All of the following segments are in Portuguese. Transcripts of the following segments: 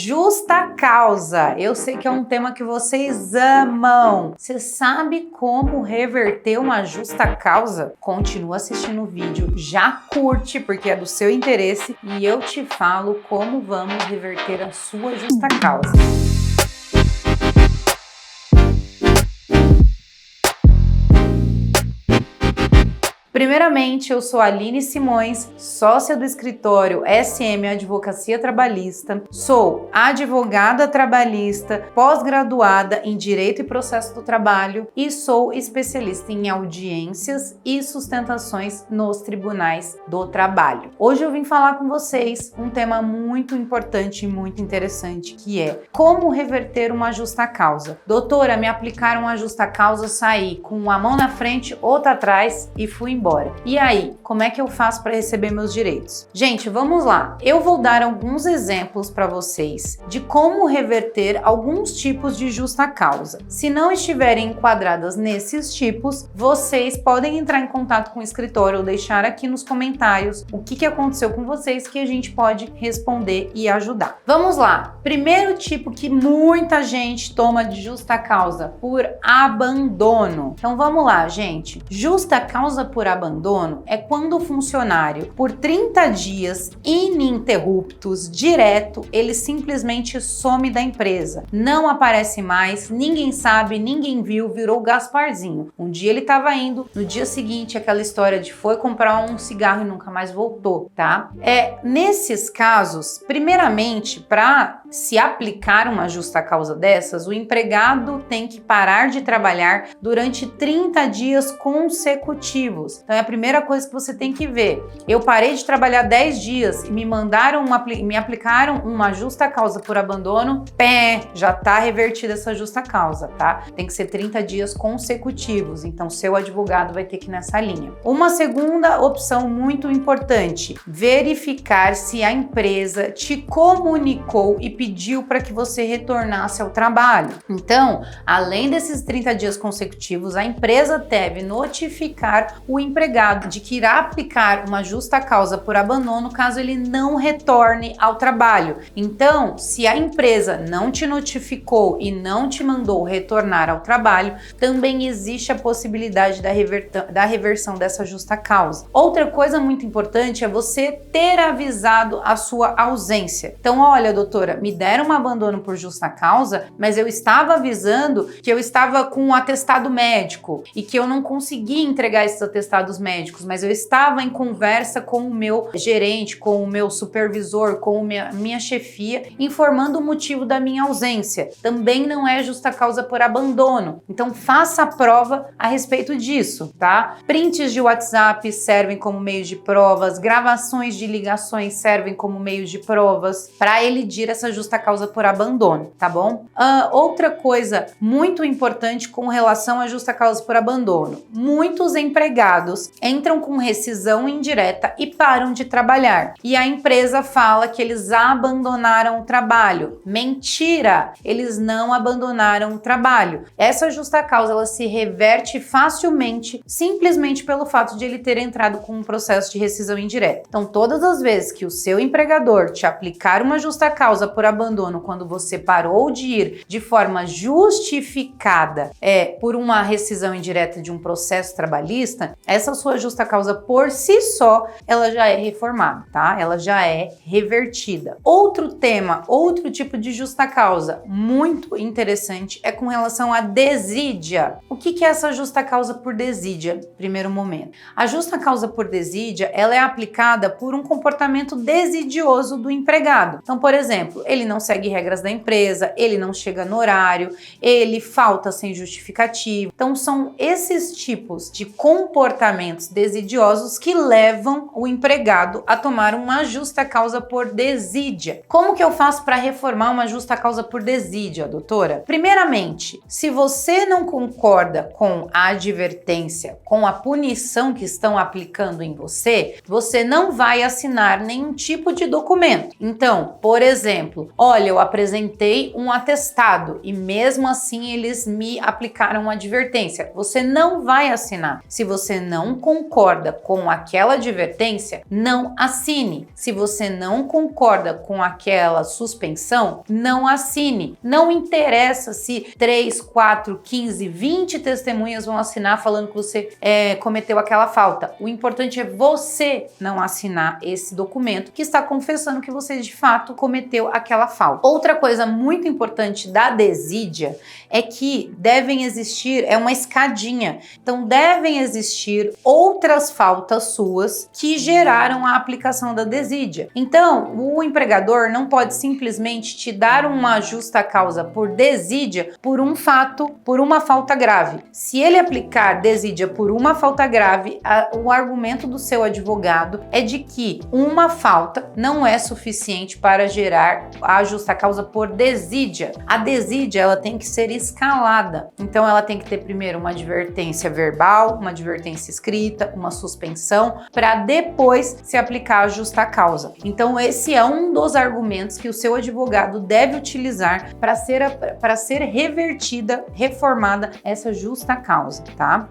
Justa causa. Eu sei que é um tema que vocês amam. Você sabe como reverter uma justa causa? Continua assistindo o vídeo, já curte porque é do seu interesse e eu te falo como vamos reverter a sua justa causa. Primeiramente, eu sou Aline Simões, sócia do escritório SM Advocacia Trabalhista, sou advogada trabalhista, pós-graduada em Direito e Processo do Trabalho e sou especialista em audiências e sustentações nos tribunais do trabalho. Hoje eu vim falar com vocês um tema muito importante e muito interessante, que é como reverter uma justa causa. Doutora, me aplicaram a justa causa, saí com uma mão na frente, outra atrás e fui embora. E aí, como é que eu faço para receber meus direitos? Gente, vamos lá. Eu vou dar alguns exemplos para vocês de como reverter alguns tipos de justa causa. Se não estiverem enquadradas nesses tipos, vocês podem entrar em contato com o escritório ou deixar aqui nos comentários o que aconteceu com vocês que a gente pode responder e ajudar. Vamos lá. Primeiro tipo que muita gente toma de justa causa, por abandono. Então vamos lá, gente. Justa causa por abandono é quando o funcionário, por 30 dias ininterruptos, direto, ele simplesmente some da empresa. Não aparece mais, ninguém sabe, ninguém viu, virou Gasparzinho. Um dia ele estava indo, no dia seguinte aquela história de foi comprar um cigarro e nunca mais voltou, tá? Nesses casos, primeiramente, para se aplicar uma justa causa dessas, o empregado tem que parar de trabalhar durante 30 dias consecutivos. Então é a primeira coisa que você tem que ver. Eu parei de trabalhar 10 dias e me aplicaram uma justa causa por abandono, já tá revertida essa justa causa, tá? Tem que ser 30 dias consecutivos, então seu advogado vai ter que ir nessa linha. Uma segunda opção muito importante, verificar se a empresa te comunicou e pediu para que você retornasse ao trabalho. Então, além desses 30 dias consecutivos, a empresa deve notificar o empregado de que irá aplicar uma justa causa por abandono caso ele não retorne ao trabalho. Então, se a empresa não te notificou e não te mandou retornar ao trabalho, também existe a possibilidade da reversão dessa justa causa. Outra coisa muito importante é você ter avisado a sua ausência. Então, olha, doutora, me deram um abandono por justa causa, mas eu estava avisando que eu estava com um atestado médico e que eu não conseguia entregar esses atestados médicos, mas eu estava em conversa com o meu gerente, com o meu supervisor, com minha chefia, informando o motivo da minha ausência. Também não é justa causa por abandono. Então faça a prova a respeito disso, tá? Prints de WhatsApp servem como meio de provas, gravações de ligações servem como meio de provas para elidir essa justa causa por abandono, tá bom? Outra coisa muito importante com relação à justa causa por abandono, muitos empregados entram com rescisão indireta e param de trabalhar. E a empresa fala que eles abandonaram o trabalho. Mentira! Eles não abandonaram o trabalho. Essa justa causa ela se reverte facilmente, simplesmente pelo fato de ele ter entrado com um processo de rescisão indireta. Então, todas as vezes que o seu empregador te aplicar uma justa causa por abandono quando você parou de ir de forma justificada por uma rescisão indireta de um processo trabalhista, essa sua justa causa por si só, ela já é reformada, tá? Ela já é revertida. Outro tema, outro tipo de justa causa muito interessante é com relação à desídia. O que é essa justa causa por desídia? Primeiro momento. A justa causa por desídia, ela é aplicada por um comportamento desidioso do empregado. Então, por exemplo, ele não segue regras da empresa, ele não chega no horário, ele falta sem justificativa. Então, são esses tipos de comportamentos desidiosos que levam o empregado a tomar uma justa causa por desídia. Como que eu faço para reformar uma justa causa por desídia, doutora? Primeiramente, se você não concorda com a advertência, com a punição que estão aplicando em você, você não vai assinar nenhum tipo de documento. Então, por exemplo, olha, eu apresentei um atestado e mesmo assim eles me aplicaram uma advertência. Você não vai assinar. Se você não não concorda com aquela advertência, não assine. Se você não concorda com aquela suspensão, não assine. Não interessa se 3, 4, 15, 20 testemunhas vão assinar falando que você cometeu aquela falta. O importante é você não assinar esse documento que está confessando que você de fato cometeu aquela falta. Outra coisa muito importante da desídia é que devem existir, é uma escadinha, então devem existir outras faltas suas que geraram a aplicação da desídia. Então, o empregador não pode simplesmente te dar uma justa causa por desídia por um fato, por uma falta grave. Se ele aplicar desídia por uma falta grave, o argumento do seu advogado é de que uma falta não é suficiente para gerar a justa causa por desídia. A desídia, ela tem que ser escalada. Então, ela tem que ter primeiro uma advertência verbal, uma advertência escrita, uma suspensão, para depois se aplicar a justa causa. Então, esse é um dos argumentos que o seu advogado deve utilizar para ser revertida, reformada essa justa causa, tá?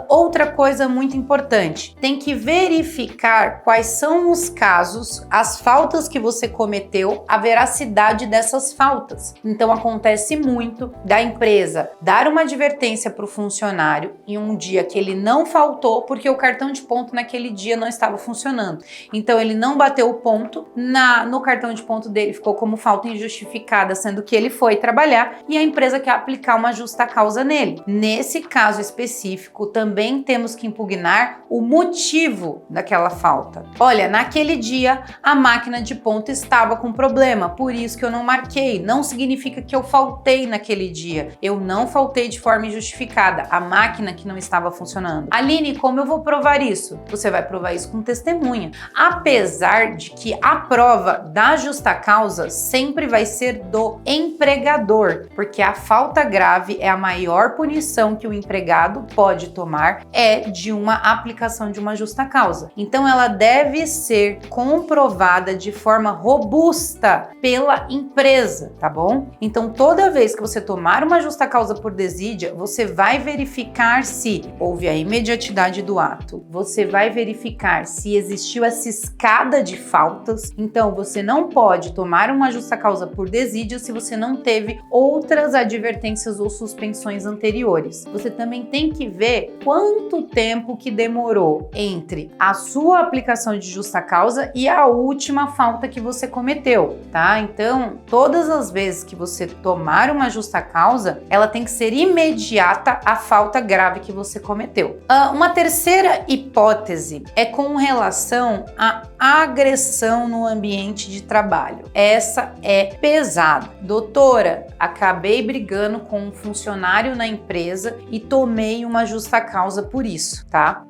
Outra coisa muito importante, tem que verificar quais são os casos, as faltas que você cometeu, a veracidade dessas faltas. Então, acontece muito da empresa dar uma advertência para o funcionário em um dia que ele não faltou porque o cartão de ponto naquele dia não estava funcionando. Então, ele não bateu o ponto, no cartão de ponto dele ficou como falta injustificada, sendo que ele foi trabalhar e a empresa quer aplicar uma justa causa nele. Nesse caso específico, também temos que impugnar o motivo daquela falta. Olha, naquele dia a máquina de ponto estava com problema, por isso que eu não marquei. Não significa que eu faltei naquele dia. Eu não faltei de forma injustificada. A máquina que não estava funcionando. Aline, como eu vou provar isso? Você vai provar isso com testemunha. Apesar de que a prova da justa causa sempre vai ser do empregador, porque a falta grave é a maior punição que o empregado pode tomar, é de uma aplicação de uma justa causa. Então ela deve ser comprovada de forma robusta pela empresa, tá bom? Então toda vez que você tomar uma justa causa por desídia, você vai verificar se houve a imediatidade do ato, você vai verificar se existiu essa escada de faltas. Então você não pode tomar uma justa causa por desídia se você não teve outras advertências ou suspensões anteriores. Você também tem que ver quanto tempo que demorou entre a sua aplicação de justa causa e a última falta que você cometeu, tá? Então, todas as vezes que você tomar uma justa causa, ela tem que ser imediata à falta grave que você cometeu. Uma terceira hipótese é com relação à agressão no ambiente de trabalho. Essa é pesada. Doutora, acabei brigando com um funcionário na empresa e tomei uma justa causa por isso, tá?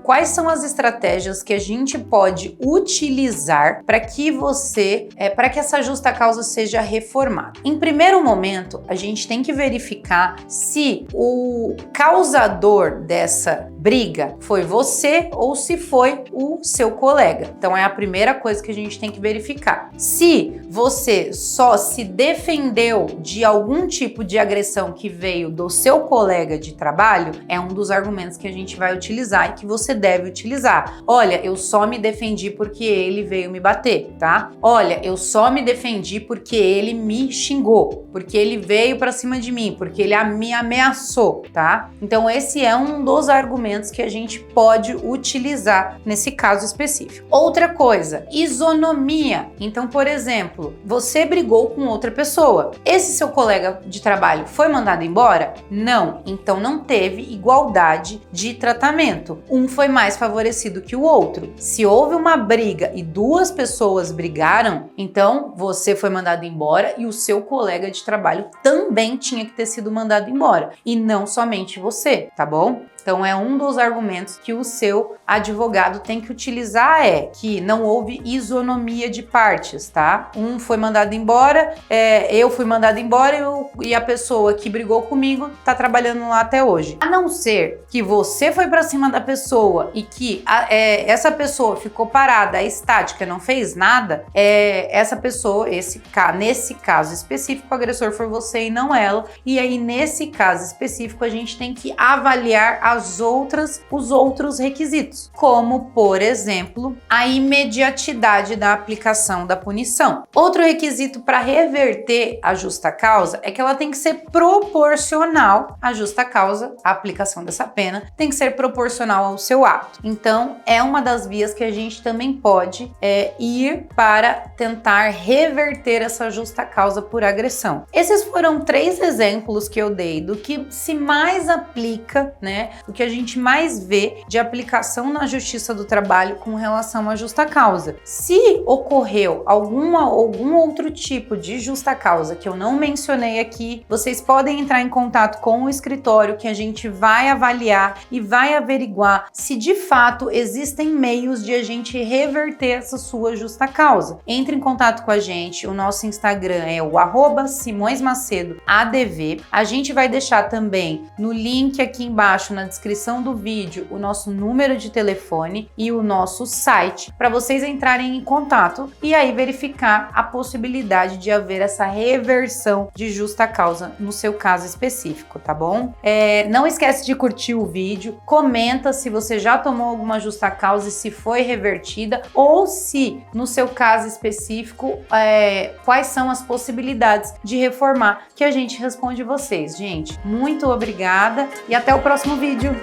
Quais são as estratégias que a gente pode utilizar para que essa justa causa seja reformada? Em primeiro momento, a gente tem que verificar se o causador dessa briga foi você ou se foi o seu colega. Então é a primeira coisa que a gente tem que verificar. Se você só se defendeu de algum tipo de agressão que veio do seu colega de trabalho, é um dos argumentos que a gente vai utilizar e que você deve utilizar. Olha, eu só me defendi porque ele veio me bater, tá? Olha, eu só me defendi porque ele me xingou, porque ele veio pra cima de mim, porque ele me ameaçou, tá? Então esse é um dos argumentos que a gente pode utilizar nesse caso específico. Outra coisa, isonomia. Então, por exemplo, você brigou com outra pessoa. Esse seu colega de trabalho foi mandado embora? Não. Então não teve igualdade de tratamento. Um foi mais favorecido que o outro. Se houve uma briga e duas pessoas brigaram, então você foi mandado embora e o seu colega de trabalho também tinha que ter sido mandado embora. E não somente você, tá bom? Então é um dos argumentos que o seu advogado tem que utilizar, é que não houve isonomia de partes, tá? Um foi mandado embora, eu fui mandado embora e a pessoa que brigou comigo tá trabalhando lá até hoje. A não ser que você foi pra cima da pessoa e que essa pessoa ficou parada, estática, não fez nada, essa pessoa, nesse caso específico, o agressor foi você e não ela. E aí, nesse caso específico, a gente tem que avaliar a os outros requisitos, como, por exemplo, a imediatidade da aplicação da punição. Outro requisito para reverter a justa causa é que ela tem que ser proporcional à justa causa, a aplicação dessa pena tem que ser proporcional ao seu ato. Então, é uma das vias que a gente também pode ir para tentar reverter essa justa causa por agressão. Esses foram 3 exemplos que eu dei do que se mais aplica, né? O que a gente mais vê de aplicação na Justiça do Trabalho com relação à justa causa. Se ocorreu algum outro tipo de justa causa que eu não mencionei aqui, vocês podem entrar em contato com o escritório que a gente vai avaliar e vai averiguar se de fato existem meios de a gente reverter essa sua justa causa. Entre em contato com a gente, o nosso Instagram é o @SimõesMacedoADV. A gente vai deixar também no link aqui embaixo na descrição do vídeo o nosso número de telefone e o nosso site para vocês entrarem em contato e aí verificar a possibilidade de haver essa reversão de justa causa no seu caso específico, tá bom? Não esquece de curtir o vídeo, comenta se você já tomou alguma justa causa e se foi revertida ou se no seu caso específico quais são as possibilidades de reformar, que a gente responde vocês. Gente, muito obrigada e até o próximo vídeo.